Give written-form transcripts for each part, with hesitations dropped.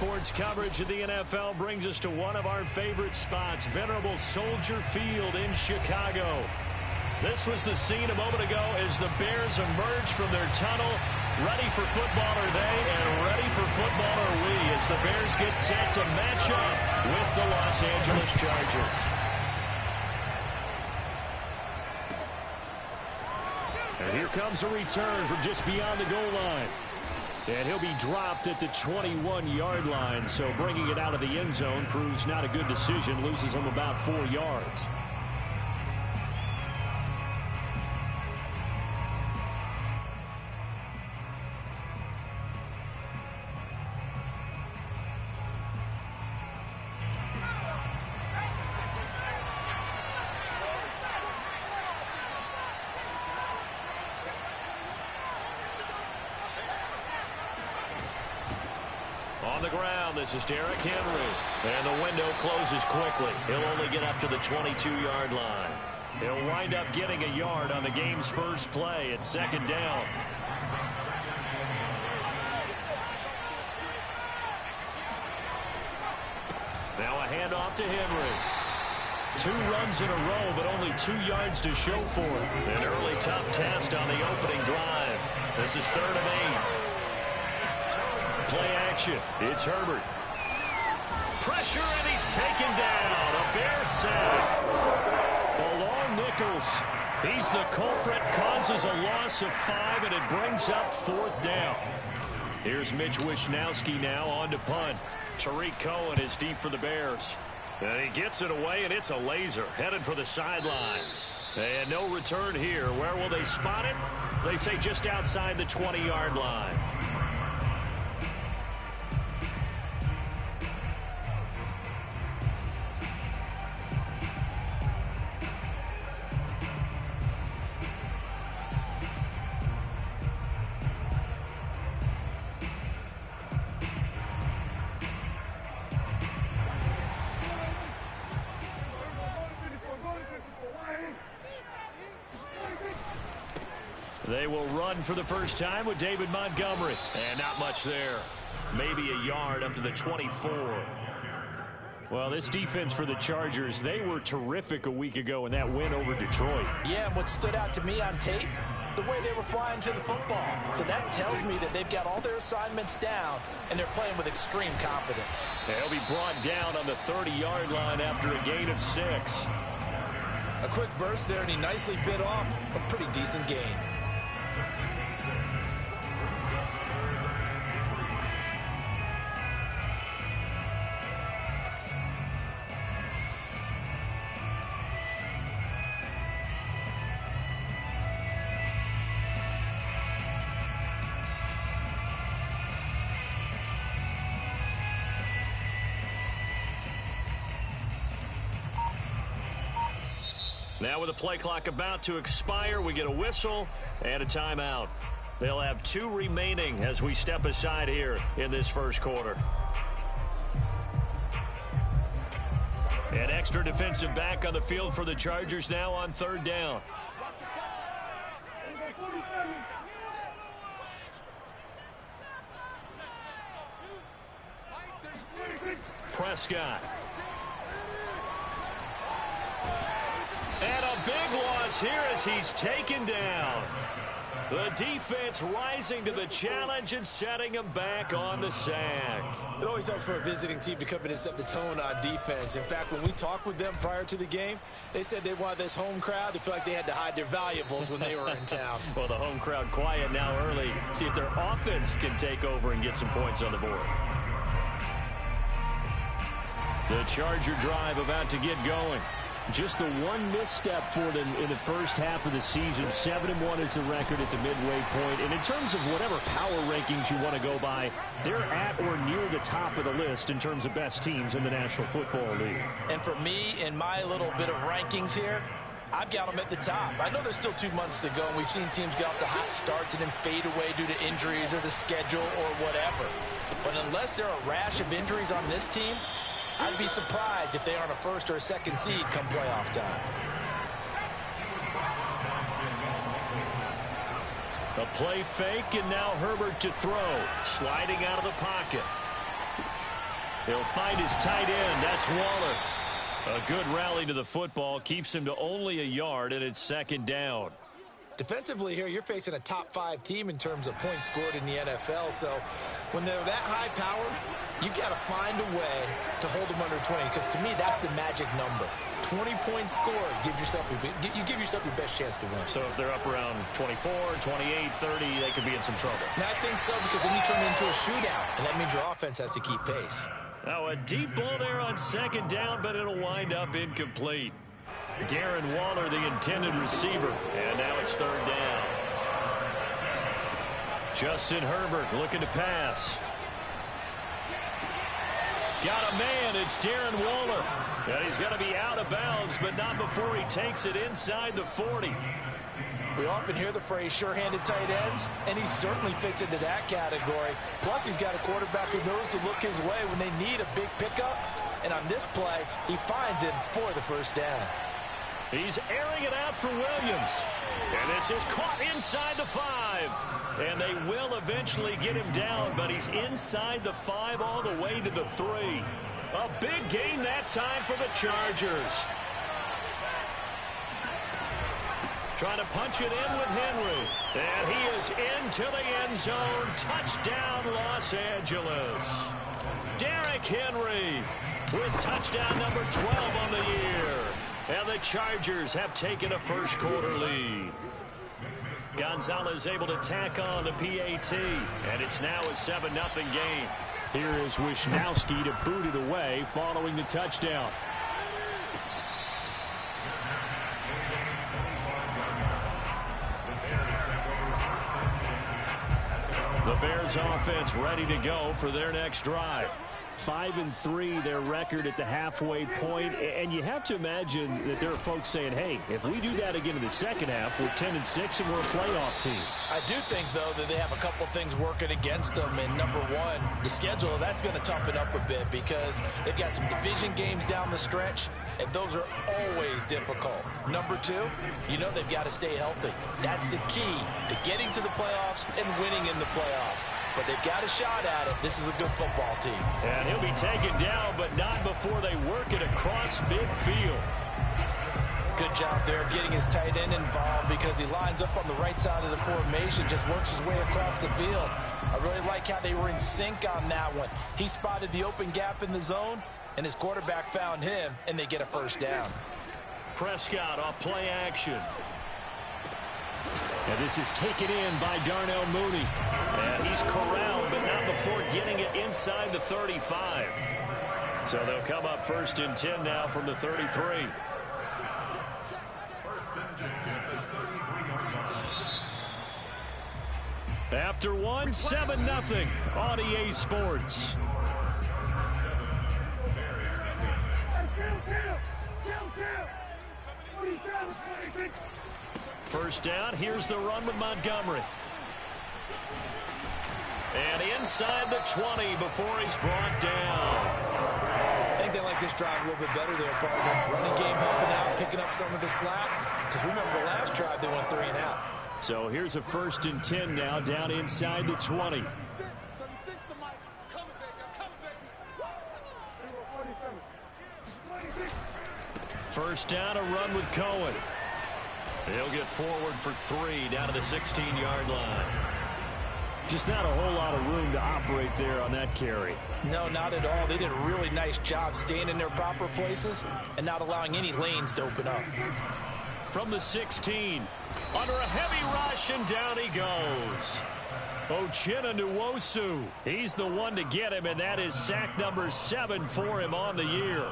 sports coverage of the NFL brings us to one of our favorite spots, venerable Soldier Field in Chicago. This was the scene a moment ago as the Bears emerged from their tunnel. Ready for football are they, and ready for football are we, as the Bears get set to match up with the Los Angeles Chargers. And here comes a return from just beyond the goal line. And he'll be dropped at the 21-yard line, so bringing it out of the end zone proves not a good decision, loses him about 4 yards. On the ground, this is Derrick Henry. And the window closes quickly. He'll only get up to the 22-yard line. He'll wind up getting a yard on the game's first play. It's second down. Now a handoff to Henry. 2 runs in a row, but only 2 yards to show for it. An early tough test on the opening drive. This is 3rd and 8. Play action. It's Herbert. Pressure, and he's taken down. A Bear sack. Along Nichols. He's the culprit. Causes a loss of 5, and it brings up 4th down. Here's Mitch Wishnowsky now on to punt. Tariq Cohen is deep for the Bears. And he gets it away, and it's a laser. Headed for the sidelines. And no return here. Where will they spot it? They say just outside the 20-yard line. They will run for the first time with David Montgomery. And not much there. Maybe a yard up to the 24. Well, this defense for the Chargers, they were terrific a week ago in that win over Detroit. Yeah, and what stood out to me on tape, the way they were flying to the football. So that tells me that they've got all their assignments down, and they're playing with extreme confidence. They'll be brought down on the 30-yard line after a gain of 6. A quick burst there, and he nicely bit off a pretty decent gain. Now with the play clock about to expire, we get a whistle and a timeout. They'll have 2 remaining as we step aside here in this first quarter. An extra defensive back on the field for the Chargers now on 3rd down. Prescott. And a big loss here as he's taken down. The defense rising to the challenge and setting him back on the sack. It always helps for a visiting team to come in and set the tone on defense. In fact, when we talked with them prior to the game, they said they wanted this home crowd to feel like they had to hide their valuables when they were in town. Well, the home crowd quiet now early. See if their offense can take over and get some points on the board. The Charger drive about to get going. Just the one misstep for them in the first half of the season. 7-1 is the record at the midway point. And in terms of whatever power rankings you want to go by, they're at or near the top of the list in terms of best teams in the National Football League. And for me, in my little bit of rankings here, I've got them at the top. I know there's still 2 months to go, and we've seen teams get off to hot starts and then fade away due to injuries or the schedule or whatever. But unless there are a rash of injuries on this team, I'd be surprised if they aren't a 1st or a 2nd seed come playoff time. A play fake, and now Herbert to throw. Sliding out of the pocket. He'll find his tight end. That's Waller. A good rally to the football keeps him to only a yard, and it's second down. Defensively here, you're facing a top 5 team in terms of points scored in the NFL. So when they're that high power, you've got to find a way to hold them under 20. Because to me, that's the magic number. 20 points scored gives yourself you give yourself your best chance to win. So if they're up around 24, 28, 30, they could be in some trouble. I think so, because then you turn it into a shootout, and that means your offense has to keep pace. Now a deep ball there on second down, but it'll wind up incomplete. Darren Waller, the intended receiver, and now it's third down. Justin Herbert looking to pass. Got a man, it's Darren Waller. And he's going to be out of bounds, but not before he takes it inside the 40. We often hear the phrase sure-handed tight ends, and he certainly fits into that category. Plus, he's got a quarterback who knows to look his way when they need a big pickup. And on this play, he finds him for the first down. He's airing it out for Williams. And this is caught inside the 5. And they will eventually get him down, but he's inside the 5 all the way to the 3. A big gain that time for the Chargers. Trying to punch it in with Henry. And he is into the end zone. Touchdown, Los Angeles. Derrick Henry with touchdown number 12 on the year. And the Chargers have taken a first quarter lead. Gonzalez able to tack on the PAT. And it's now a 7-0 game. Here is Wisnowski to boot it away following the touchdown. The Bears offense ready to go for their next drive. 5-3 their record at the halfway point, and you have to imagine that there are folks saying, hey, if we do that again in the second half, we're 10-6 and we're a playoff team. I do think, though, that they have a couple things working against them. And number one, the schedule, that's going to toughen up a bit because they've got some division games down the stretch, and those are always difficult. Number two, you know they've got to stay healthy. That's the key to getting to the playoffs and winning in the playoffs. But they've got a shot at it. This is a good football team. And he'll be taken down, but not before they work it across midfield. Good job there of getting his tight end involved because he lines up on the right side of the formation, just works his way across the field. I really like how they were in sync on that one. He spotted the open gap in the zone, and his quarterback found him, and they get a first down. Prescott off play action. And this is taken in by Darnell Mooney. And he's corralled, but not before getting it inside the 35. So they'll come up 1st and 10 now from the 33. After one, 7-0 on EA Sports. First down, here's the run with Montgomery. And inside the 20 before he's brought down. I think they like this drive a little bit better there, partner. Running game helping out, picking up some of the slack. Because remember the last drive, they went 3 and out. So here's a 1st and 10 now, down inside the 20. First down, a run with Cohen. He'll get forward for 3 down to the 16-yard line. Just not a whole lot of room to operate there on that carry. No, not at all. They did a really nice job staying in their proper places and not allowing any lanes to open up. From the 16, under a heavy rush, and down he goes. Uchenna Nwosu, he's the one to get him, and that is sack number 7 for him on the year.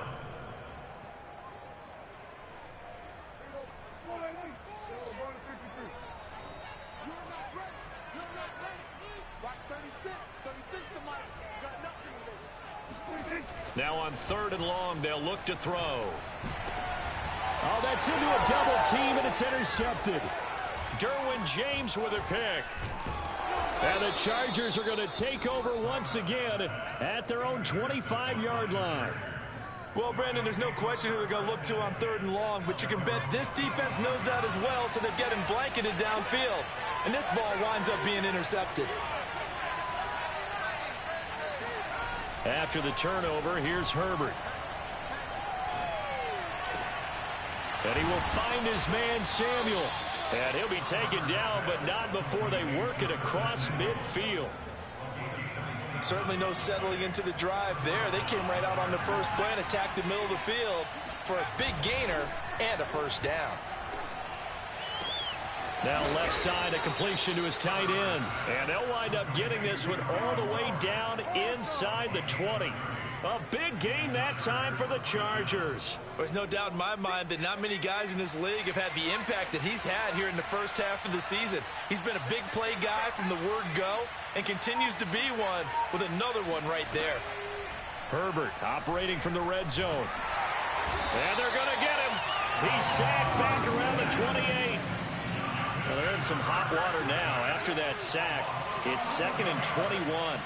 Now on 3rd and long, they'll look to throw. Oh, that's into a double team, and it's intercepted. Derwin James with a pick. And the Chargers are going to take over once again at their own 25-yard line. Well, Brandon, there's no question who they're going to look to on 3rd and long, but you can bet this defense knows that as well, so they're getting blanketed downfield. And this ball winds up being intercepted. After the turnover, here's Herbert. And he will find his man, Samuel. And he'll be taken down, but not before they work it across midfield. Certainly no settling into the drive there. They came right out on the first play and attacked the middle of the field for a big gainer and a first down. Now left side, a completion to his tight end. And they'll wind up getting this one all the way down inside the 20. A big gain that time for the Chargers. There's no doubt in my mind that not many guys in this league have had the impact that he's had here in the first half of the season. He's been a big play guy from the word go and continues to be one with another one right there. Herbert operating from the red zone. And they're going to get him. He's sacked back around the 28. Well, they're in some hot water now. After that sack, it's 2nd and 21.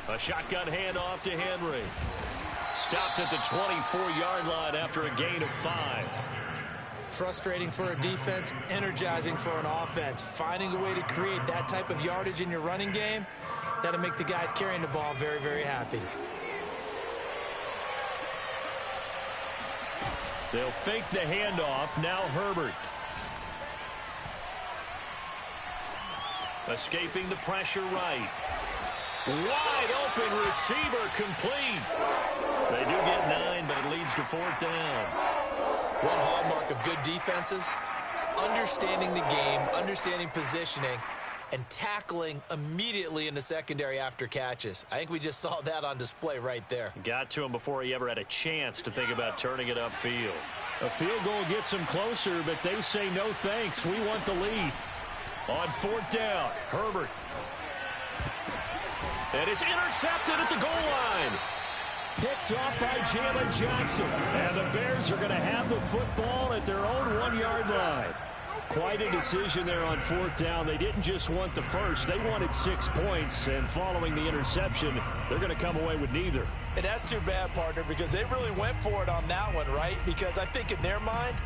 A shotgun handoff to Henry. Stopped at the 24-yard line after a gain of 5. Frustrating for a defense, energizing for an offense. Finding a way to create that type of yardage in your running game, that'll make the guys carrying the ball very, very happy. They'll fake the handoff. Now Herbert. Escaping the pressure right. Wide open receiver complete. They do get 9, but it leads to 4th down. One hallmark of good defenses is understanding the game, understanding positioning, and tackling immediately in the secondary after catches. I think we just saw that on display right there. Got to him before he ever had a chance to think about turning it upfield. A field goal gets him closer, but they say no thanks. We want the lead. On 4th down, Herbert. And it's intercepted at the goal line. Picked off by Jalen Johnson. And the Bears are going to have the football at their own 1-yard line. Quite a decision there on 4th down. They didn't just want the first. They wanted 6 points. And following the interception, they're going to come away with neither. And that's too bad, partner, because they really went for it on that one, right? Because I think in their mind,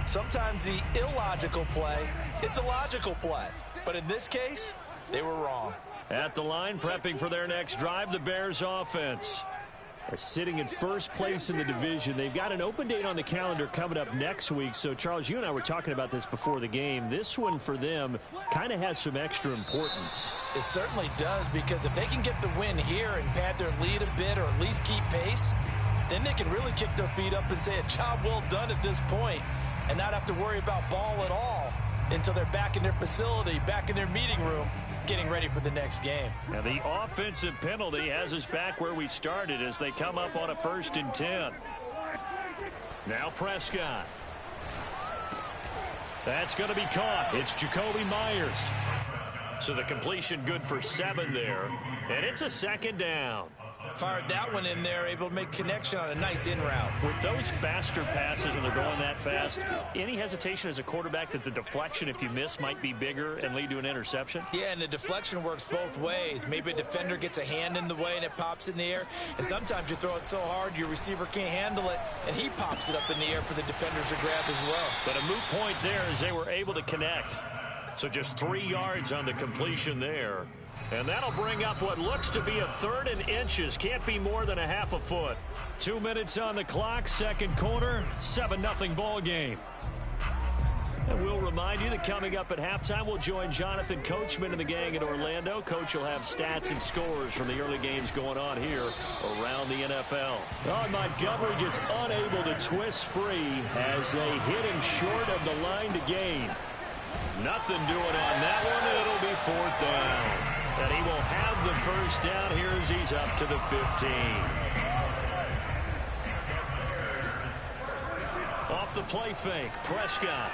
sometimes the illogical play is a logical play. But in this case, they were wrong. At the line, prepping for their next drive, the Bears offense. Sitting in first place in the division. They've got an open date on the calendar coming up next week. So, Charles, you and I were talking about this before the game. This one for them kind of has some extra importance. It certainly does, because if they can get the win here and pad their lead a bit or at least keep pace, then they can really kick their feet up and say a job well done at this point and not have to worry about ball at all until they're back in their facility, back in their meeting room, getting ready for the next game. Now the offensive penalty has us back where we started as they come up on a 1st and 10. Now Prescott. That's going to be caught. It's Jacoby Myers. So the completion good for 7 there. And it's a 2nd down. Fired that one in there, able to make connection on a nice in route. With those faster passes and they're going that fast, any hesitation as a quarterback that the deflection, if you miss, might be bigger and lead to an interception? Yeah, and the deflection works both ways. Maybe a defender gets a hand in the way and it pops in the air. And sometimes you throw it so hard your receiver can't handle it, and he pops it up in the air for the defenders to grab as well. But a moot point there as they were able to connect. So just 3 yards on the completion there. And that'll bring up what looks to be a 3rd and inches. Can't be more than a half a foot. 2 minutes on the clock, 2nd quarter, 7-0 ball game. And we'll remind you that coming up at halftime, we'll join Jonathan Coachman and the gang in Orlando. Coach will have stats and scores from the early games going on here around the NFL. Oh, Montgomery just unable to twist free as they hit him short of the line to gain. Nothing doing on that one. It'll be 4th down. And he will have the first down here as he's up to the 15. Off the play fake, Prescott.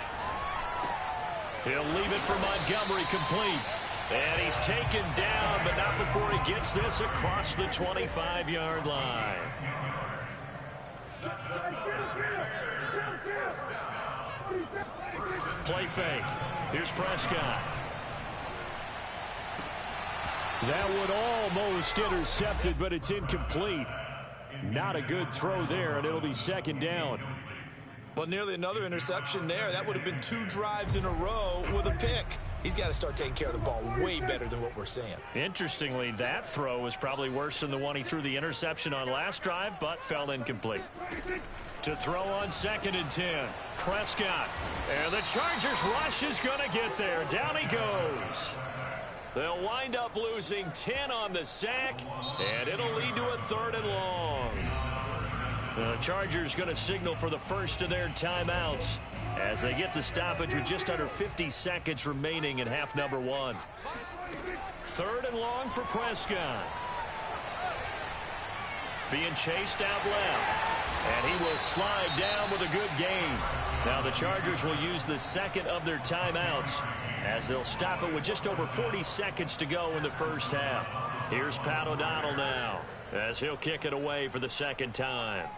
He'll leave it for Montgomery complete. And he's taken down, but not before he gets this across the 25-yard line. Play fake. Here's Prescott. That one almost intercepted, but it's incomplete. Not a good throw there, and it'll be second down. Well, nearly another interception there. That would have been 2 drives in a row with a pick. He's got to start taking care of the ball way better than what we're seeing. Interestingly, that throw was probably worse than the one he threw the interception on last drive, but fell incomplete. To throw on 2nd and 10, Prescott. And the Chargers rush is going to get there. Down he goes. They'll wind up losing 10 on the sack, and it'll lead to a 3rd and long. The Chargers going to signal for the first of their timeouts as they get the stoppage with just under 50 seconds remaining in half number 1. 3rd and long for Prescott. Being chased out left. And he will slide down with a good gain. Now the Chargers will use the 2nd of their timeouts as they'll stop it with just over 40 seconds to go in the first half. Here's Pat O'Donnell now as he'll kick it away for the 2nd time.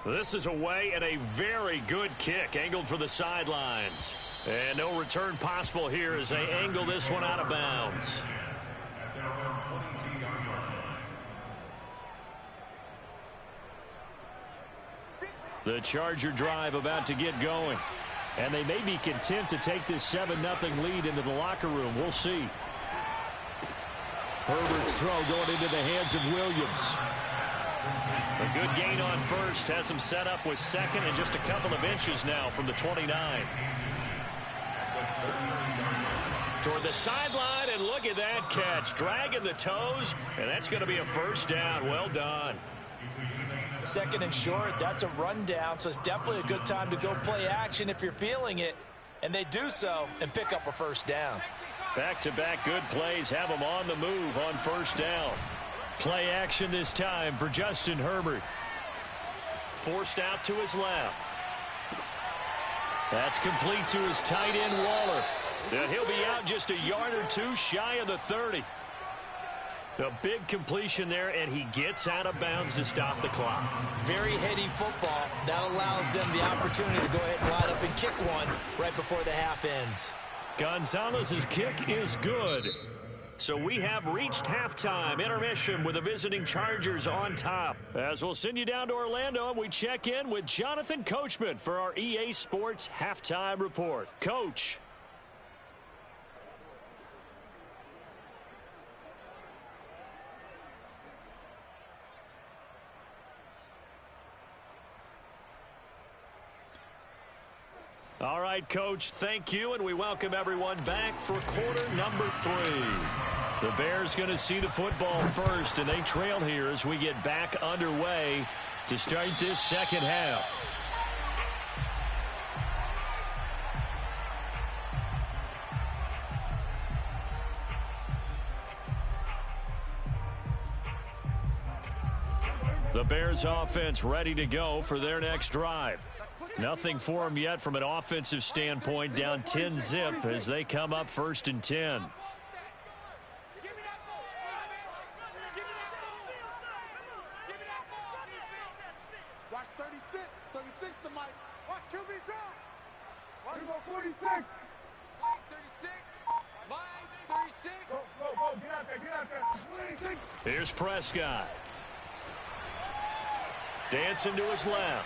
This is away and a very good kick angled for the sidelines. And no return possible here as they angle this one out of bounds. The Charger drive about to get going. And they may be content to take this 7-0 lead into the locker room. We'll see. Herbert's throw going into the hands of Williams. A good gain on first. Has him set up with 2nd and just a couple of inches now from the 29. Toward the sideline, and look at that catch. Dragging the toes, and that's going to be a first down. Well done. 2nd and short, that's a rundown, so it's definitely a good time to go play action if you're feeling it. And they do so and pick up a first down. Back-to-back good plays have them on the move on first down. Play action this time for Justin Herbert. Forced out to his left. That's complete to his tight end, Waller. And he'll be out just a yard or 2 shy of the 30. A big completion there, and he gets out of bounds to stop the clock. Very heady football. That allows them the opportunity to go ahead and line up and kick one right before the half ends. Gonzalez's kick is good. So we have reached halftime intermission with the visiting Chargers on top. As we'll send you down to Orlando, and we check in with Jonathan Coachman for our EA Sports Halftime Report. Coach. All right, Coach, thank you, and we welcome everyone back for quarter number 3. The Bears going to see the football first, and they trail here as we get back underway to start this second half. The Bears offense ready to go for their next drive. Nothing for them yet from an offensive standpoint, down 10-zip as they come up 1st and 10. Watch 36. 36 to Mike. Watch QB drop. Watch 46. Mike 36. Mike 36. Go. Get out there. Here's Prescott. Dancing to his left.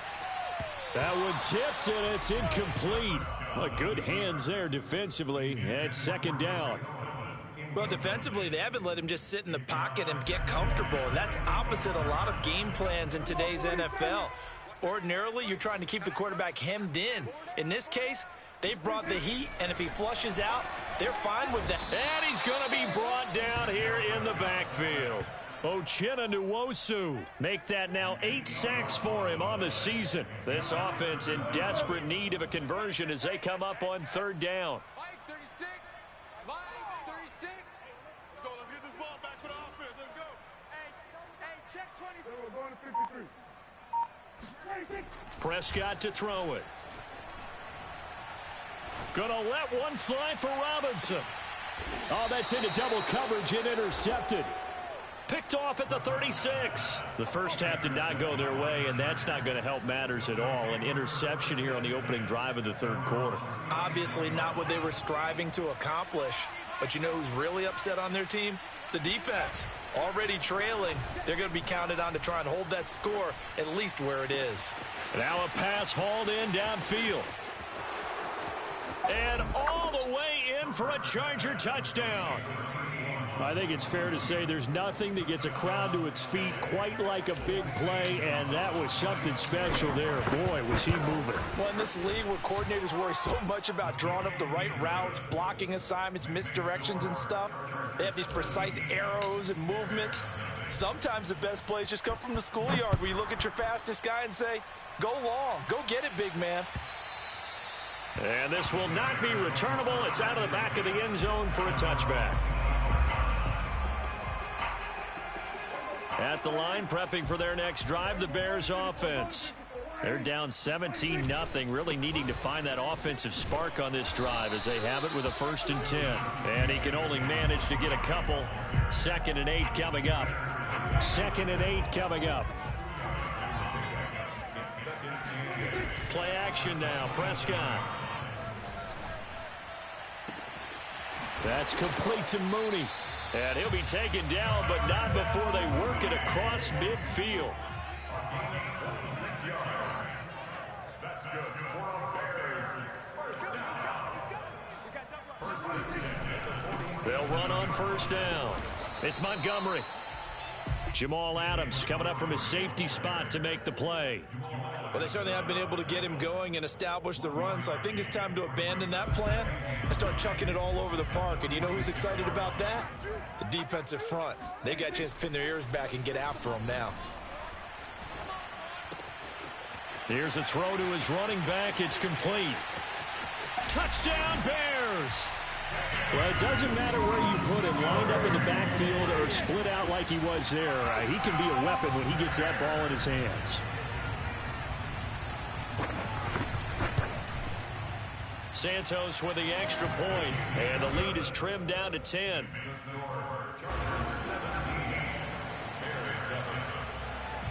That one tipped, and it's incomplete. Well, good hands there defensively at 2nd down. Well, defensively, they haven't let him just sit in the pocket and get comfortable, and that's opposite a lot of game plans in today's NFL. Ordinarily, you're trying to keep the quarterback hemmed in. In this case, they brought the heat, and if he flushes out, they're fine with that. And he's going to be brought down here in the backfield. Uchenna Nwosu make that now 8 sacks for him on the season. This offense in desperate need of a conversion as they come up on 3rd down. Mike 36. Mike 36. Let's go. Let's get this ball back for the offense. Let's go. Hey, check 23. We're going to 53. Prescott to throw it. Gonna let one fly for Robinson. Oh, that's into double coverage and intercepted. Picked off at the 36. The first half did not go their way, and that's not going to help matters at all. An interception here on the opening drive of the 3rd quarter. Obviously not what they were striving to accomplish. But you know who's really upset on their team? the defense. Already trailing, they're going to be counted on to try and hold that score at least where it is. Now a pass hauled in downfield. And all the way in for a Charger touchdown. I think it's fair to say there's nothing that gets a crowd to its feet quite like a big play, and that was something special there. Boy, was he moving. Well, in this league where coordinators worry so much about drawing up the right routes, blocking assignments, misdirections and stuff, they have these precise arrows and movements. Sometimes the best plays just come from the schoolyard where you look at your fastest guy and say, go long, go get it, big man. And this will not be returnable. It's out of the back of the end zone for a touchback. At the line, prepping for their next drive, the Bears offense. They're down 17-0, really needing to find that offensive spark on this drive as they have it with a 1st and 10. And he can only manage to get a couple. 2nd and 8 coming up. 2nd and 8 coming up. Play action now, Prescott. That's complete to Mooney. And he'll be taken down, but not before they work it across midfield. They'll run on 1st down. It's Montgomery. Jamal Adams coming up from his safety spot to make the play. Well, they certainly have been able to get him going and establish the run, so I think it's time to abandon that plan and start chucking it all over the park. And you know who's excited about that? The defensive front. They got a chance to pin their ears back and get after him now. Here's a throw to his running back. It's complete. Touchdown, Bears! Well, it doesn't matter where you put him, lined up in the backfield or split out like he was there. He can be a weapon when he gets that ball in his hands. Santos with the extra point, and the lead is trimmed down to 10.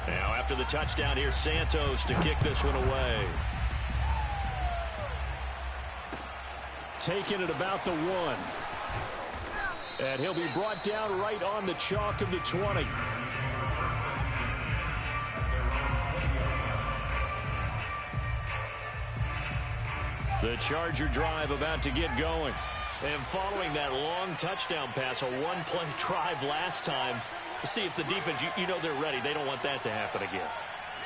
Now after the touchdown, here's Santos to kick this one away. Taking it about the 1. And he'll be brought down right on the chalk of the 20. The Charger drive about to get going. And following that long touchdown pass, a one-play drive last time, see if the defense, you know they're ready. They don't want that to happen again.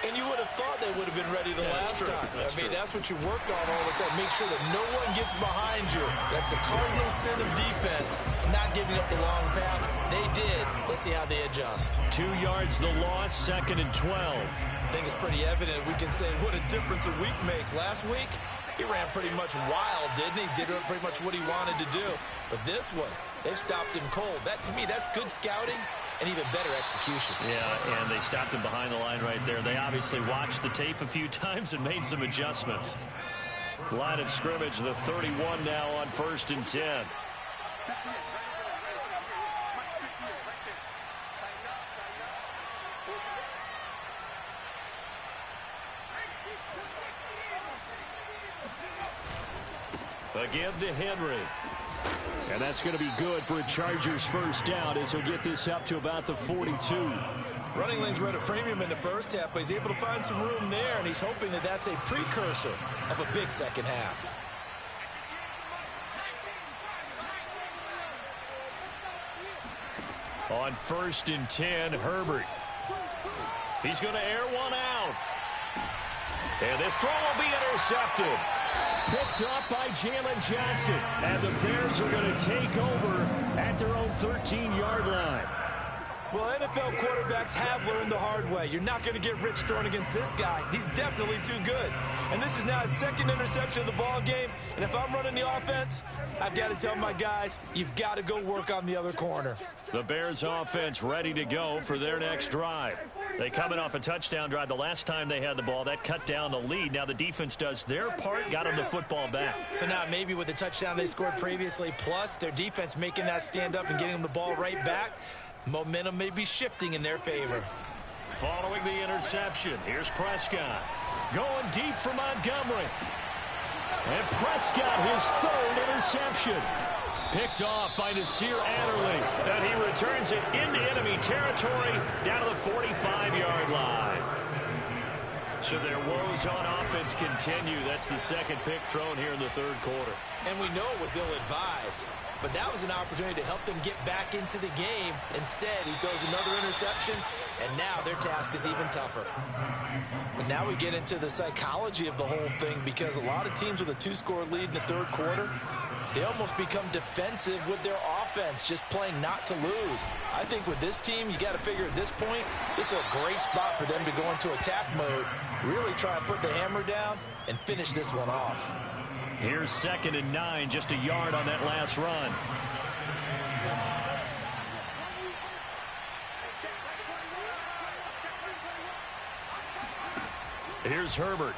And you would have thought they would have been ready the last time. That's what you work on all the time. Make sure that no one gets behind you. That's the cardinal sin of defense, not giving up the long pass. They did. Let's see how they adjust. 2 yards the loss, 2nd and 12. I think it's pretty evident. We can say what a difference a week makes. Last week, he ran pretty much wild, didn't he? Did pretty much what he wanted to do. But this one, they've stopped him cold. That, to me, that's good scouting and even better execution. Yeah, and they stopped him behind the line right there. They obviously watched the tape a few times and made some adjustments. Line of scrimmage, the 31 now on 1st and 10. Again to Henry. And that's going to be good for a Chargers 1st down as he'll get this up to about the 42. Running lanes were at a premium in the first half, but he's able to find some room there, and he's hoping that that's a precursor of a big second half. On 1st and 10, Herbert. He's going to air one out. And this throw will be intercepted. Picked up by Jalen Johnson. And the Bears are going to take over at their own 13-yard line. Well, NFL quarterbacks have learned the hard way. You're not going to get rich throwing against this guy. He's definitely too good. And this is now his 2nd interception of the ball game. And if I'm running the offense, I've got to tell my guys, you've got to go work on the other corner. The Bears offense ready to go for their next drive. They coming off a touchdown drive the last time they had the ball. That cut down the lead. Now the defense does their part, got them the football back. So now maybe with the touchdown they scored previously, plus their defense making that stand up and getting them the ball right back, momentum may be shifting in their favor. Following the interception, here's Prescott. Going deep for Montgomery. And Prescott, his 3rd interception. picked off by Nasir Adderley. And he returns it into enemy territory down to the 45-yard line. So their woes on offense continue. That's the second pick thrown here in the third quarter. And we know it was ill-advised, but that was an opportunity to help them get back into the game. Instead, he throws another interception, and now their task is even tougher. And now we get into the psychology of the whole thing, because a lot of teams with a 2-score lead in the third quarter, they almost become defensive with their offense, just playing not to lose. I think with this team, you got to figure at this point, this is a great spot for them to go into attack mode, really try and put the hammer down and finish this one off. Here's 2nd and 9, just a yard on that last run. Here's Herbert.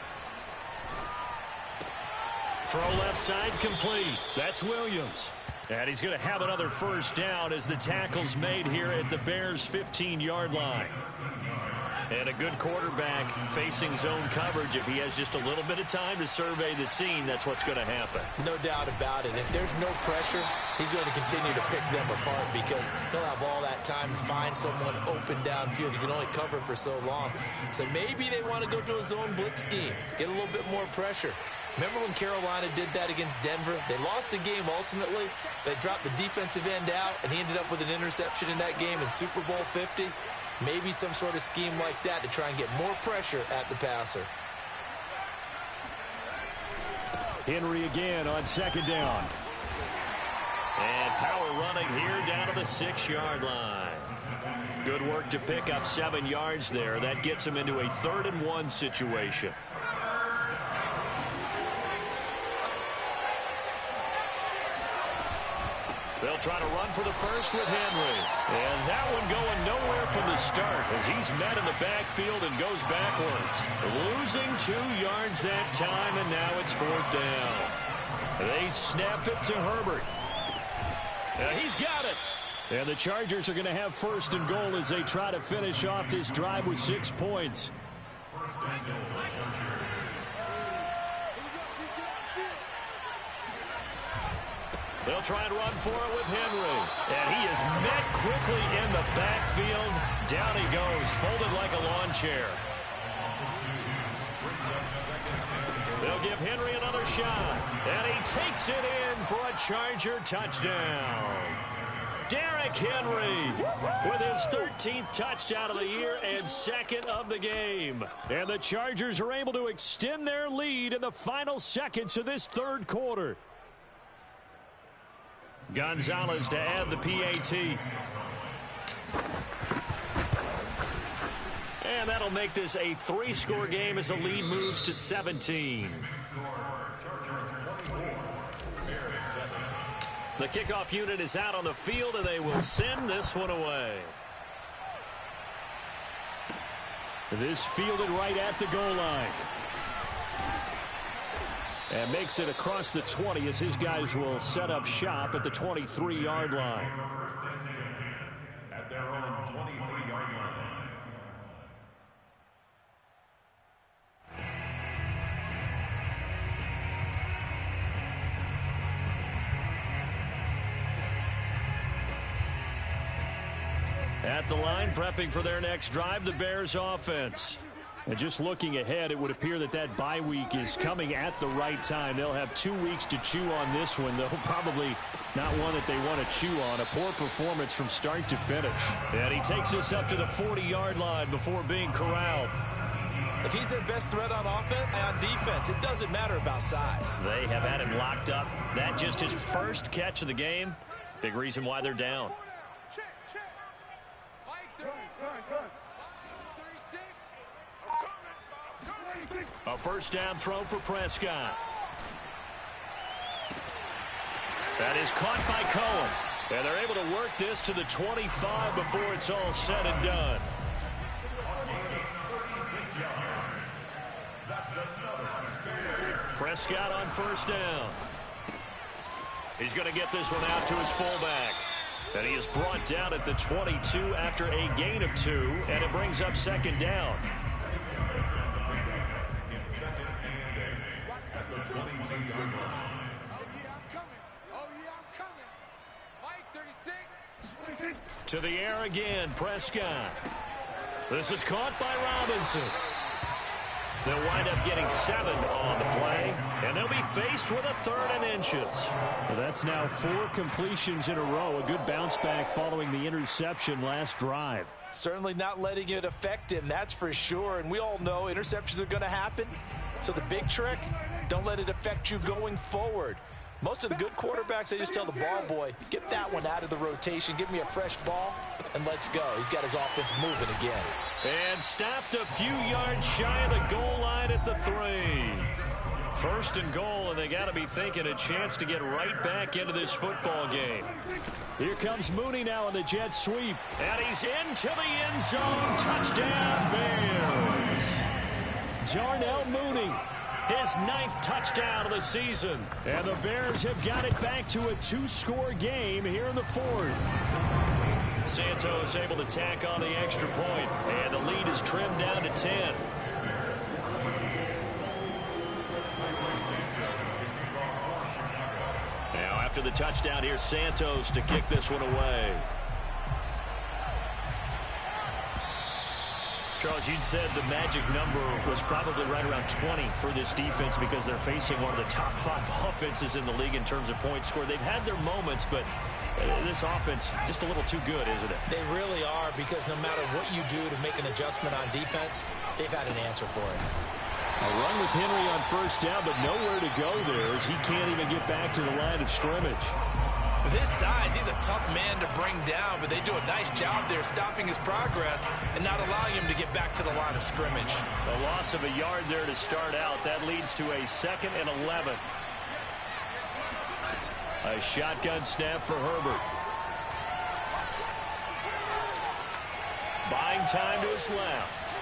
Throw left side complete. That's Williams. And he's going to have another first down as the tackle's made here at the Bears' 15-yard line. And a good quarterback facing zone coverage. If he has just a little bit of time to survey the scene, that's what's going to happen. No doubt about it. If there's no pressure, he's going to continue to pick them apart, because he'll have all that time to find someone open downfield. He can only cover for so long. So maybe they want to go to a zone blitz scheme, get a little bit more pressure. Remember when Carolina did that against Denver? They lost the game ultimately. They dropped the defensive end out, and he ended up with an interception in that game in Super Bowl 50. Maybe some sort of scheme like that to try and get more pressure at the passer. Henry again on 2nd down. And power running here down to the 6-yard line. Good work to pick up 7 yards there. That gets him into a 3rd and 1 situation. They'll try to run for the first with Henry. And that one going nowhere from the start as he's met in the backfield and goes backwards. Losing 2 yards that time, and now it's 4th down. They snap it to Herbert. He's got it. And the Chargers are going to have 1st and goal as they try to finish off this drive with 6 points. They'll try and run for it with Henry. And he is met quickly in the backfield. Down he goes, folded like a lawn chair. They'll give Henry another shot. And he takes it in for a Charger touchdown. Derrick Henry with his 13th touchdown of the year and 2nd of the game. And the Chargers are able to extend their lead in the final seconds of this third quarter. Gonzalez to add the PAT. And that'll make this a 3-score game as the lead moves to 17. The kickoff unit is out on the field, and they will send this one away. This fielded right at the goal line. And makes it across the 20 as his guys will set up shop at the 23-yard line. At their own 23-yard line. At the line, prepping for their next drive, the Bears offense. And just looking ahead, it would appear that that bye week is coming at the right time. They'll have 2 weeks to chew on this one, though probably not one that they want to chew on. A poor performance from start to finish. And he takes us up to the 40-yard line before being corralled. If he's their best threat on offense, on defense, it doesn't matter about size. They have had him locked up. That just his first catch of the game. Big reason why they're down. A first down throw for Prescott. That is caught by Cohen. And they're able to work this to the 25 before it's all said and done. Prescott on first down. He's going to get this one out to his fullback. And he is brought down at the 22 after a gain of 2. And it brings up 2nd down. To the air again, Prescott. This is caught by Robinson. They'll wind up getting 7 on the play, and they'll be faced with a 3rd and inches. Well, that's now 4 completions in a row. A good bounce back following the interception last drive. Certainly not letting it affect him, that's for sure. And we all know interceptions are going to happen. So the big trick, don't let it affect you going forward. Most of the good quarterbacks, they just tell the ball boy, get that one out of the rotation, give me a fresh ball, and let's go. He's got his offense moving again. And stopped a few yards shy of the goal line at the 3. 1st and goal, and they got to be thinking a chance to get right back into this football game. Here comes Mooney now in the jet sweep. And he's into the end zone. Touchdown, Bears. Darnell Mooney. His 9th touchdown of the season. And the Bears have got it back to a 2-score game here in the 4th. Santos able to tack on the extra point, and the lead is trimmed down to 10. Now after the touchdown, here's Santos to kick this one away. Charles, you'd said the magic number was probably right around 20 for this defense because they're facing one of the top 5 offenses in the league in terms of points scored. They've had their moments, but this offense just a little too good, isn't it? They really are, because no matter what you do to make an adjustment on defense, they've had an answer for it. A run with Henry on 1st down, but nowhere to go there as he can't even get back to the line of scrimmage. With his size, he's a tough man to bring down, but they do a nice job there stopping his progress and not allowing him to get back to the line of scrimmage. A loss of a yard there to start out. That leads to a 2nd and 11. A shotgun snap for Herbert. Buying time to his left.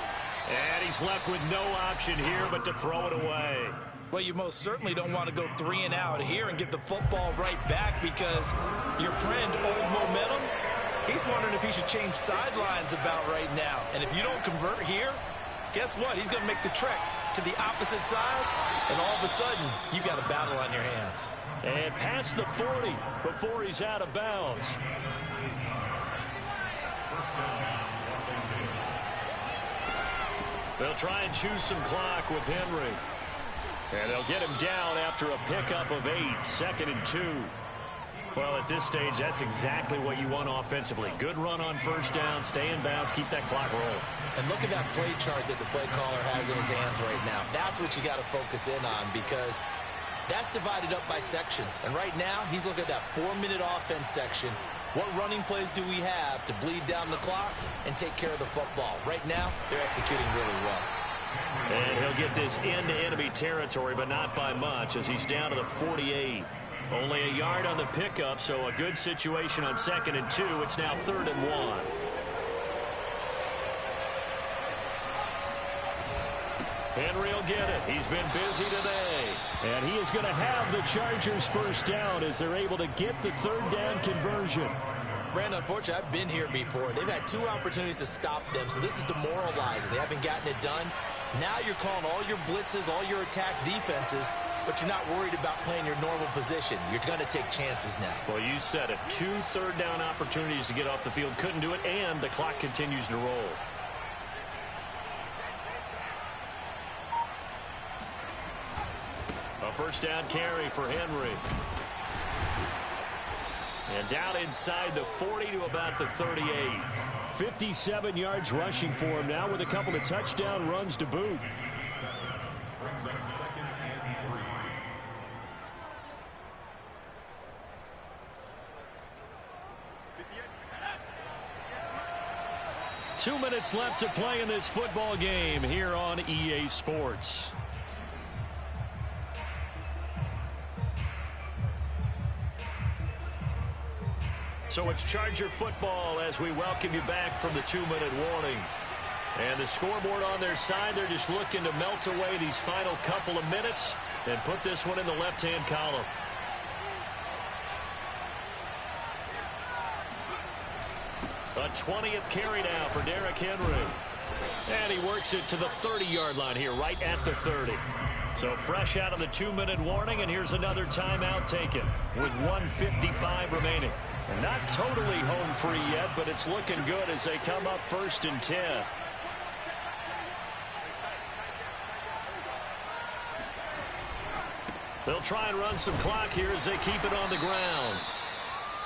And he's left with no option here but to throw it away. Well, you most certainly don't want to go 3 and out here and get the football right back, because your friend, Old Momentum, he's wondering if he should change sidelines about right now. And if you don't convert here, guess what? He's going to make the trek to the opposite side, and all of a sudden, you've got a battle on your hands. And past the 40 before he's out of bounds. They'll try and choose some clock with Henry. And they'll get him down after a pickup of 8, 2nd and 2. Well, at this stage, that's exactly what you want offensively. Good run on 1st down, stay in bounds, keep that clock rolling. And look at that play chart that the play caller has in his hands right now. That's what you got to focus in on, because that's divided up by sections. And right now, he's looking at that 4-minute offense section. What running plays do we have to bleed down the clock and take care of the football? Right now, they're executing really well. And he'll get this into enemy territory, but not by much, as he's down to the 48. Only a yard on the pickup, so a good situation on 2nd and 2. It's now 3rd and 1. Henry will get it. He's been busy today. And he is going to have the Chargers 1st down as they're able to get the 3rd down conversion. Brandon, unfortunately, I've been here before. They've had 2 opportunities to stop them, so this is demoralizing. They haven't gotten it done. Now you're calling all your blitzes, all your attack defenses, but you're not worried about playing your normal position. You're going to take chances now. Well, you said it. 2 third down opportunities to get off the field. Couldn't do it, and the clock continues to roll. A 1st down carry for Henry. And down inside the 40 to about the 38. 57 yards rushing for him now with a couple of touchdown runs to boot. Brings up 2nd and 3. 2 minutes left to play in this football game here on EA Sports. So it's Charger football as we welcome you back from the 2-minute warning. And the scoreboard on their side, they're just looking to melt away these final couple of minutes and put this one in the left-hand column. A 20th carry now for Derrick Henry. And he works it to the 30-yard line here, right at the 30. So fresh out of the 2-minute warning, and here's another timeout taken with 1:55 remaining. Not totally home free yet, but it's looking good as they come up 1st and 10. They'll try and run some clock here as they keep it on the ground.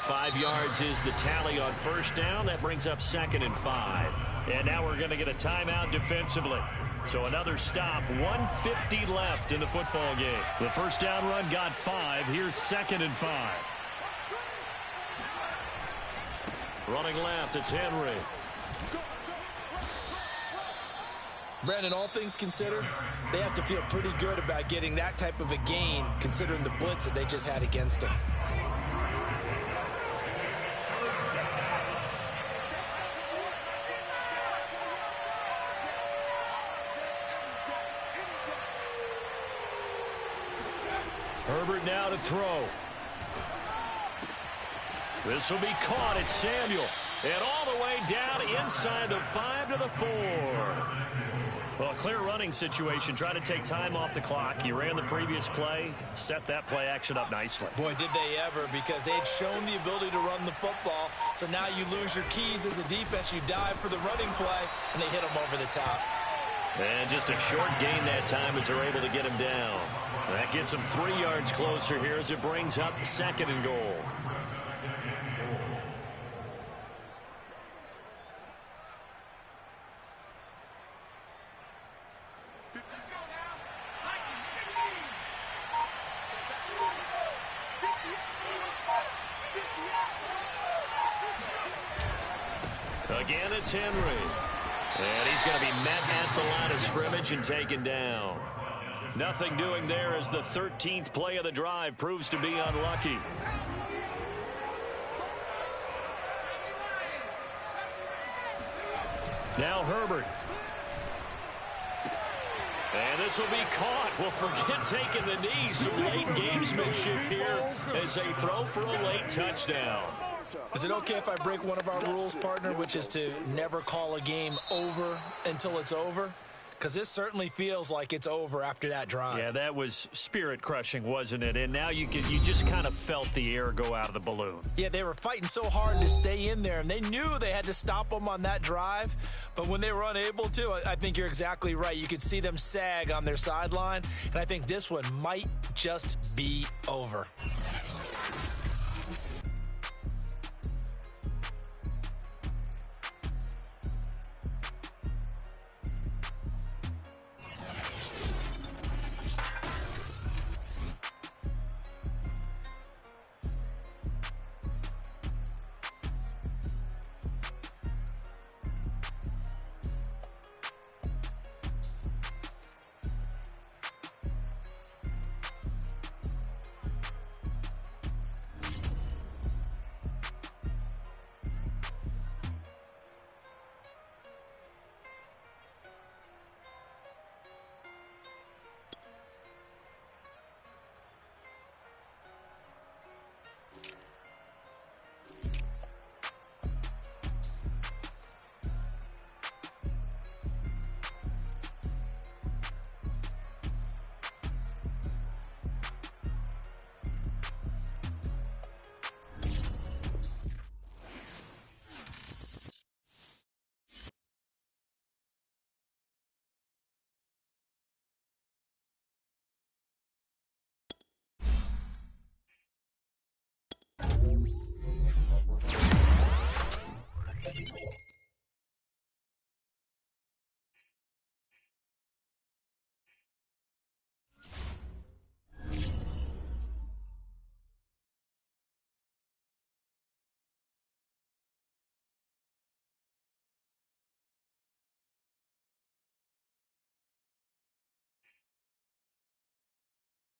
5 yards is the tally on 1st down. That brings up 2nd and 5. And now we're going to get a timeout defensively. So another stop, 1:50 left in the football game. The 1st down run got 5. Here's 2nd and 5. Running left, it's Henry. Brandon, all things considered, they have to feel pretty good about getting that type of a gain, considering the blitz that they just had against them. Herbert now to throw. This will be caught. It's Samuel. And all the way down inside the 5 to the 4. Well, clear running situation. Try to take time off the clock. You ran the previous play. Set that play action up nicely. Boy, did they ever, because they'd shown the ability to run the football. So now you lose your keys as a defense. You dive for the running play, and they hit them over the top. And just a short gain that time as they're able to get him down. That gets him 3 yards closer here as it brings up 2nd and goal. Again, it's Henry. And he's going to be met at the line of scrimmage and taken down. Nothing doing there as the 13th play of the drive proves to be unlucky. Now Herbert. And this will be caught. Well, forget taking the knee. Some late gamesmanship here as they throw for a late touchdown. Is it okay if I break one of our rules, partner, which is to never call a game over until it's over? Because this certainly feels like it's over after that drive. Yeah, that was spirit-crushing, wasn't it? And now you just kind of felt the air go out of the balloon. Yeah, they were fighting so hard to stay in there, and they knew they had to stop them on that drive. But when they were unable to, I think you're exactly right. You could see them sag on their sideline, and I think this one might just be over.